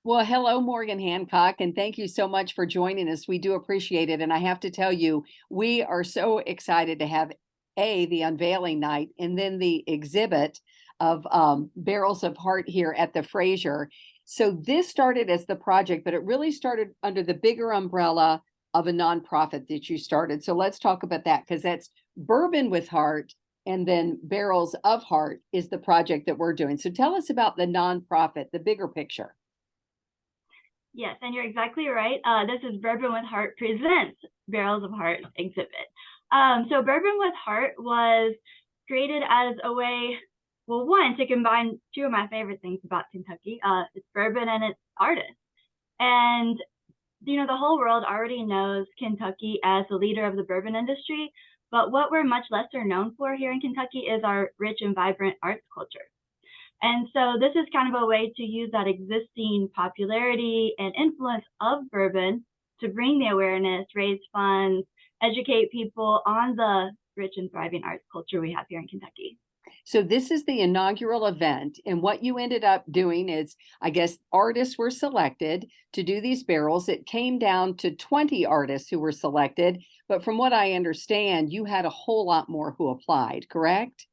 Well, hello, Morgan Hancock, and thank you so much for joining us. We do appreciate it. And I have to tell you, we are so excited to have the unveiling night and then the exhibit of Barrels of Heart here at the Fraser. So this started as the project, but it really started under the bigger umbrella of a nonprofit that you started. So let's talk about that because that's Bourbon with Heart. And then Barrels of Heart is the project that we're doing. So tell us about the nonprofit, the bigger picture. Yes, and you're exactly right. This is Bourbon with Heart presents Barrels of Heart exhibit. So Bourbon with Heart was created as a way, well, one, to combine two of my favorite things about Kentucky. It's bourbon and it's artists. And, the whole world already knows Kentucky as the leader of the bourbon industry. But what we're much lesser known for here in Kentucky is our rich and vibrant arts culture. And so this is kind of a way to use that existing popularity and influence of bourbon to bring the awareness, raise funds, educate people on the rich and thriving arts culture we have here in Kentucky. So this is the inaugural event, and what you ended up doing is, I guess, artists were selected to do these barrels. It came down to 20 artists who were selected, but from what I understand, you had a whole lot more who applied, correct?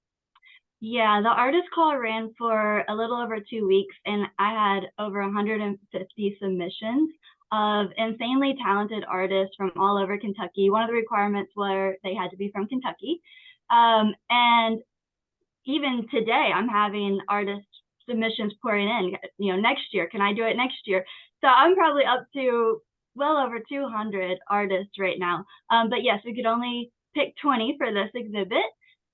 Yeah, the artist call ran for a little over 2 weeks, and I had over 150 submissions of insanely talented artists from all over Kentucky. One of the requirements were they had to be from Kentucky. And even today, I'm having artist submissions pouring in. Next year, can I do it next year? So I'm probably up to well over 200 artists right now. But yes, we could only pick 20 for this exhibit.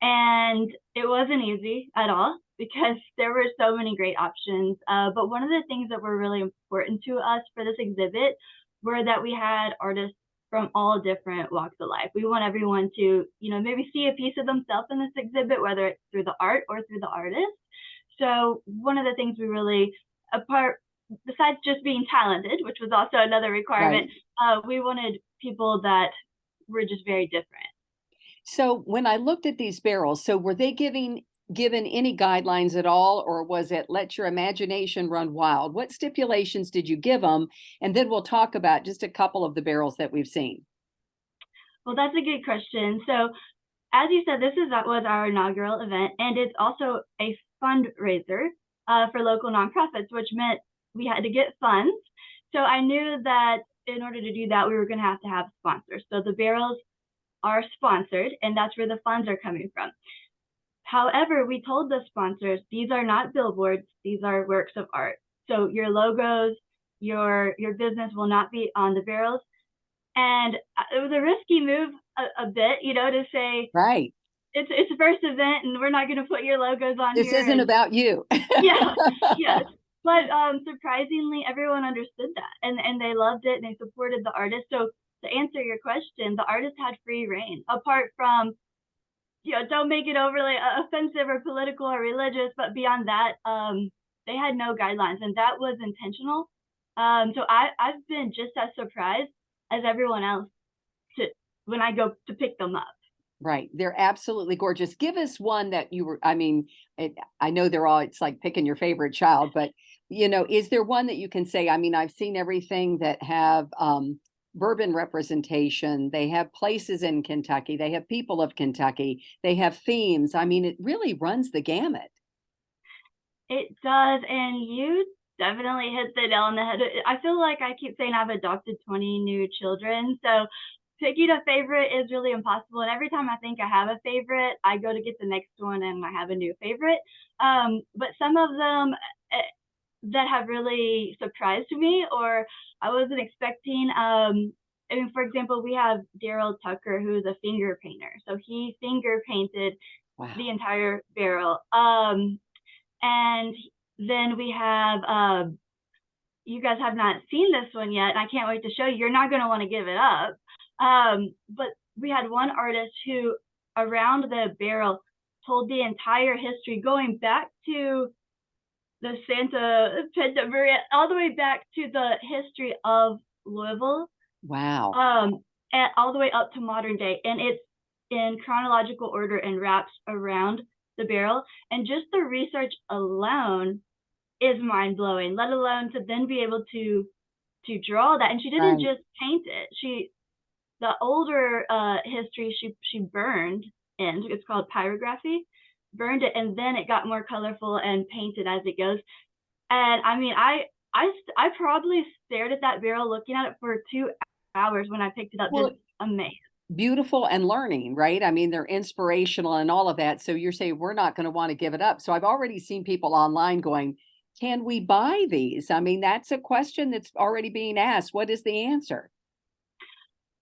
And it wasn't easy at all because there were so many great options. But one of the things that were really important to us for this exhibit were that we had artists from all different walks of life. We want everyone to, maybe see a piece of themselves in this exhibit, whether it's through the art or through the artist. So one of the things we really, besides just being talented, which was also another requirement, we wanted people that were just very different. So when I looked at these barrels, so were they given any guidelines at all, or was it let your imagination run wild? What stipulations did you give them? And then we'll talk about just a couple of the barrels that we've seen. Well, that's a good question. So as you said, was our inaugural event, and it's also a fundraiser for local nonprofits, which meant we had to get funds. So I knew that in order to do that, we were going to have sponsors. So the barrels are sponsored, and that's where the funds are coming from. However, we told the sponsors, these are not billboards, these are works of art. So your logos, your business will not be on the barrels. And it was a risky move a bit, to say, right, it's the first event and we're not going to put your logos on this here. isn't about you. Yeah, yes. But surprisingly, everyone understood that and they loved it and they supported the artist. So to answer your question, the artist had free reign, apart from, don't make it overly offensive or political or religious, but beyond that, they had no guidelines, and that was intentional. So I've been just as surprised as everyone else when I go to pick them up. Right. They're absolutely gorgeous. Give us one that I mean, I know they're all, it's like picking your favorite child, but, is there one that you can say, I mean, I've seen everything that have bourbon representation. They have places in Kentucky. They have people of Kentucky. They have themes. I mean, it really runs the gamut. It does. And you definitely hit the nail on the head. I feel like I keep saying I've adopted 20 new children. So picking a favorite is really impossible. And every time I think I have a favorite, I go to get the next one and I have a new favorite. But some of them that have really surprised me or I wasn't expecting. For example, we have Daryl Tucker, who's a finger painter. So he finger painted the entire barrel. And then we have, you guys have not seen this one yet, and I can't wait to show you. You're not going to want to give it up. But we had one artist who, around the barrel, told the entire history, going back to the Santa Maria, all the way back to the history of Louisville. Wow. And all the way up to modern day. And it's in chronological order and wraps around the barrel. And just the research alone is mind blowing, let alone to then be able to draw that. And she didn't Right. just paint it. The older history she burned in. It's called pyrography. Burned it, and then it got more colorful and painted as it goes. And I mean, I probably stared at that barrel looking at it for 2 hours when I picked it up, just Well, amazed. beautiful and learning, right? I mean, they're inspirational and all of that. So you're saying we're not going to want to give it up. So I've already seen people online going, can we buy these? I mean, that's a question that's already being asked. What is the answer?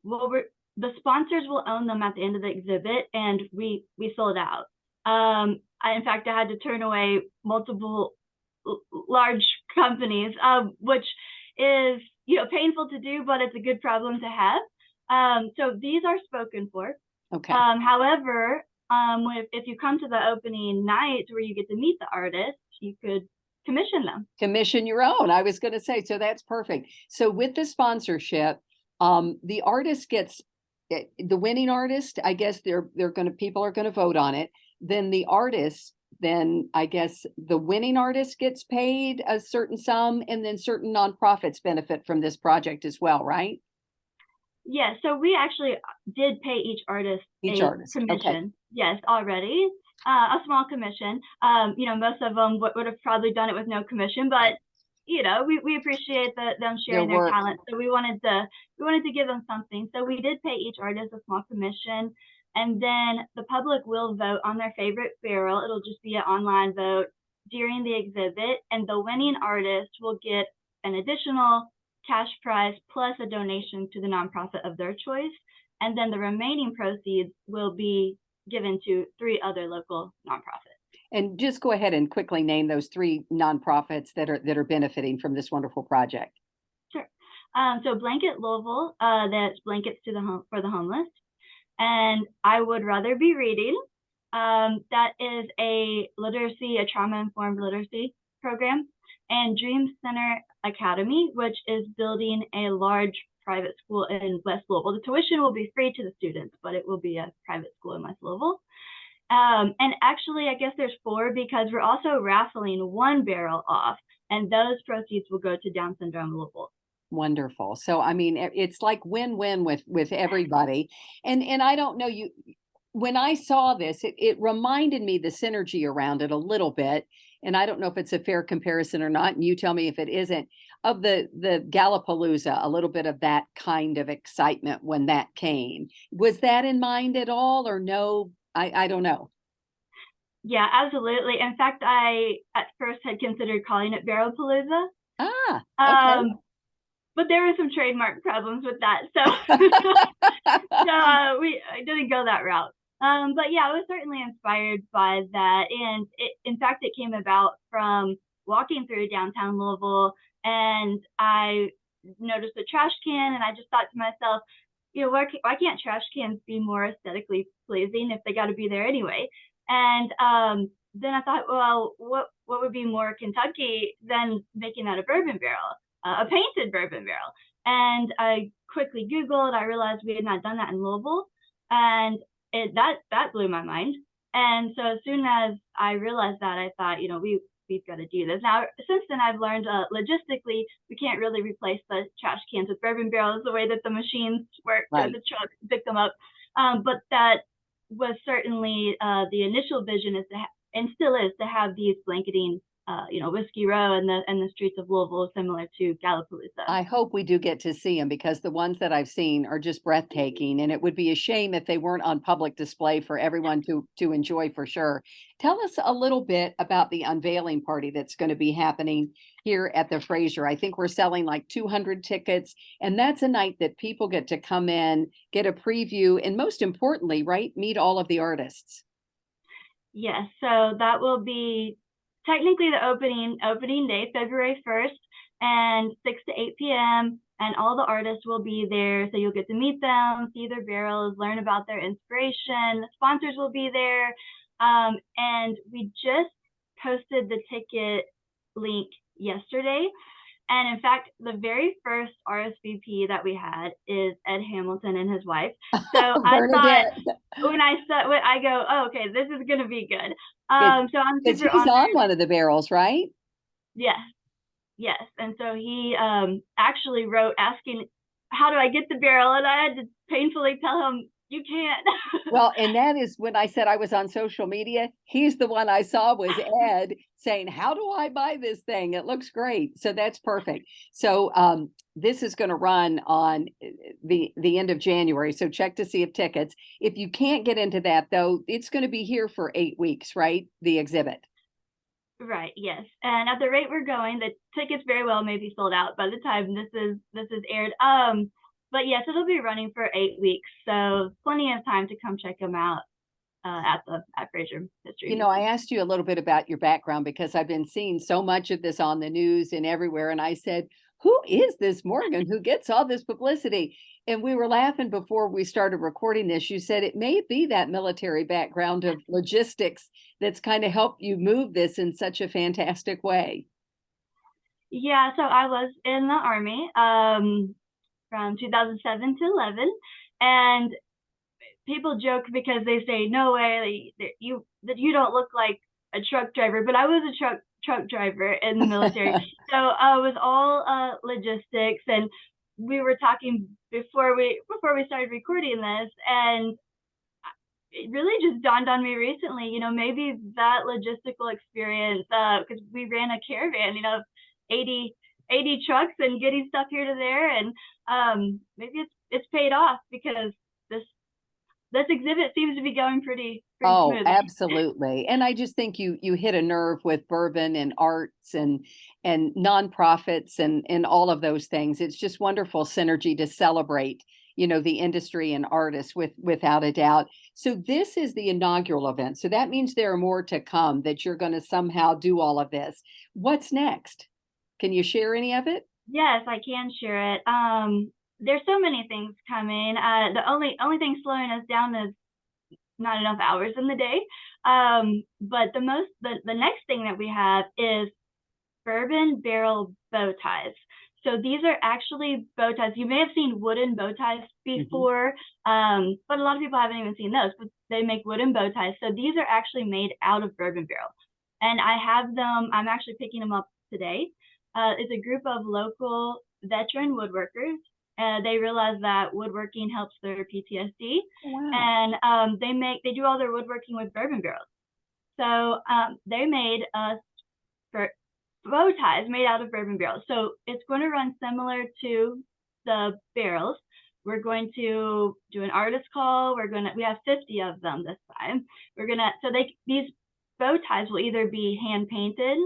Well, the sponsors will own them at the end of the exhibit, and we sold out. In fact, I had to turn away multiple large companies, which is painful to do, but it's a good problem to have. So these are spoken for. Okay. However, if you come to the opening night where you get to meet the artists, you could commission them. Commission your own. I was going to say, so that's perfect. So with the sponsorship, the artist gets the winning artist. I guess people are going to vote on it. Then the artist, then I guess the winning artist gets paid a certain sum, and then certain nonprofits benefit from this project as well, right? Yeah, so we actually did pay each artist Each a artist. Okay. commission. Yes, already. A small commission. Most of them would have probably done it with no commission, but we appreciate them Their sharing their work. talent. So we wanted to give them something. So we did pay each artist a small commission, and then the public will vote on their favorite barrel. It'll just be an online vote during the exhibit, and the winning artist will get an additional cash prize plus a donation to the nonprofit of their choice. And then the remaining proceeds will be given to 3 other local nonprofits. And just go ahead and quickly name those 3 nonprofits that are benefiting from this wonderful project. Sure. So Blanket Louisville, that's blankets for the homeless. And I Would Rather Be Reading. That is a trauma-informed literacy program. And Dream Center Academy, which is building a large private school in West Louisville. The tuition will be free to the students, but it will be a private school in West Louisville. And actually, I guess there's 4 because we're also raffling 1 barrel off, and those proceeds will go to Down Syndrome Louisville. Wonderful. So I mean, it's like win-win with everybody. And I don't know, you when I saw this, it reminded me the synergy around it a little bit. And I don't know if it's a fair comparison or not. And you tell me if it isn't, of the Gallapalooza, a little bit of that kind of excitement when that came. Was that in mind at all or no? I don't know. Yeah, absolutely. In fact, I at first had considered calling it Barrelpalooza. Ah, okay. But there were some trademark problems with that, so I didn't go that route. But yeah, I was certainly inspired by that, and in fact, it came about from walking through downtown Louisville, and I noticed a trash can, and I just thought to myself, why can't trash cans be more aesthetically pleasing if they got to be there anyway? And then I thought, well, what would be more Kentucky than making that a bourbon barrel? A painted bourbon barrel. And I quickly Googled, I realized we had not done that in Louisville. And that blew my mind. And so as soon as I realized that, I thought, we've got to do this. Now, since then, I've learned logistically, we can't really replace the trash cans with bourbon barrels the way that the machines work, Right. the trucks pick them up. But that was certainly the initial vision and still is to have these blanketing Whiskey Row and the streets of Louisville, similar to Gallapalooza. I hope we do get to see them because the ones that I've seen are just breathtaking, and it would be a shame if they weren't on public display for everyone to enjoy for sure. Tell us a little bit about the unveiling party that's going to be happening here at the Fraser. I think we're selling like 200 tickets, and that's a night that people get to come in, get a preview, and most importantly, right, meet all of the artists. Yes, so that will be technically the opening day, February 1st, and 6 to 8 p.m. And all the artists will be there, so you'll get to meet them, see their barrels, learn about their inspiration. Sponsors will be there, and we just posted the ticket link yesterday. And in fact, the very first RSVP that we had is Ed Hamilton and his wife. So I thought when I go, oh, okay, this is going to be good. So I'm super he's honored. on one of the barrels, right? Yes, yes. And so he actually wrote asking, how do I get the barrel? And I had to painfully tell him, you can't. Well, and that is when I said I was on social media, he's the one I saw was Ed saying, "How do I buy this thing? It looks great." So that's perfect. So this is going to run on the end of January. So check to see if tickets. If you can't get into that though, it's going to be here for 8 weeks, right? The exhibit. Right, yes. And at the rate we're going, the tickets very well may be sold out by the time this is aired. But yes, it'll be running for 8 weeks, so plenty of time to come check them out at Fraser History You know, I Museum. asked you a little bit about your background because I've been seeing so much of this on the news and everywhere. And I said, "Who is this Morgan who gets all this publicity?" And we were laughing before we started recording this. You said it may be that military background of logistics that's kind of helped you move this in such a fantastic way. Yeah, so I was in the Army from 2007 to 11, and people joke because they say, "No way, you don't look like a truck driver," but I was a truck driver in the military, so it was all logistics. And we were talking before we started recording this, and it really just dawned on me recently. Maybe that logistical experience, because we ran a caravan, 80 80 trucks and getting stuff here to there, and maybe it's paid off because this this exhibit seems to be going pretty Oh, smoothly. absolutely. And I just think you hit a nerve with bourbon and arts and nonprofits and all of those things. It's just wonderful synergy to celebrate, the industry and artists without a doubt. So this is the inaugural event. So that means there are more to come that you're going to somehow do all of this. What's next? Can you share any of it? Yes, I can share it. There's so many things coming. The only thing slowing us down is not enough hours in the day. But the next thing that we have is bourbon barrel bow ties. So these are actually bow ties. You may have seen wooden bow ties Mhm. before, but a lot of people haven't even seen those. But they make wooden bow ties. So these are actually made out of bourbon barrel, and I have them. I'm actually picking them up today. It's a group of local veteran woodworkers. They realize that woodworking helps their PTSD, Wow. and they do all their woodworking with bourbon barrels. So they made us for bow ties made out of bourbon barrels. So it's going to run similar to the barrels. We're going to do an artist call. We have 50 of them this time. These bow ties will either be hand painted,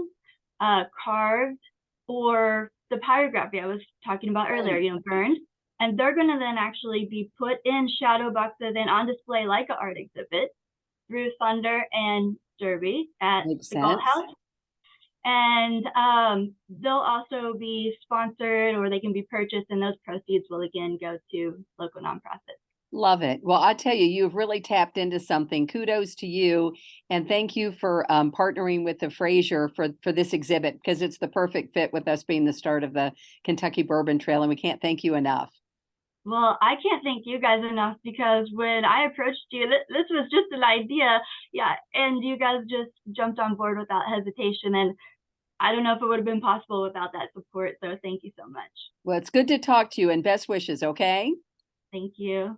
carved, or the pyrography I was talking about earlier, Right. burned. And they're going to then actually be put in shadow boxes and on display like an art exhibit through Thunder and Derby at Makes the Galt sense. House. And they'll also be sponsored, or they can be purchased, and those proceeds will again go to local nonprofits. Love it. Well, I tell you, you've really tapped into something. Kudos to you, and thank you for partnering with the Fraser for this exhibit because it's the perfect fit with us being the start of the Kentucky Bourbon Trail, and we can't thank you enough. Well, I can't thank you guys enough because when I approached you, this was just an idea, yeah, and you guys just jumped on board without hesitation. And I don't know if it would have been possible without that support. So thank you so much. Well, it's good to talk to you, and best wishes. Okay. Thank you.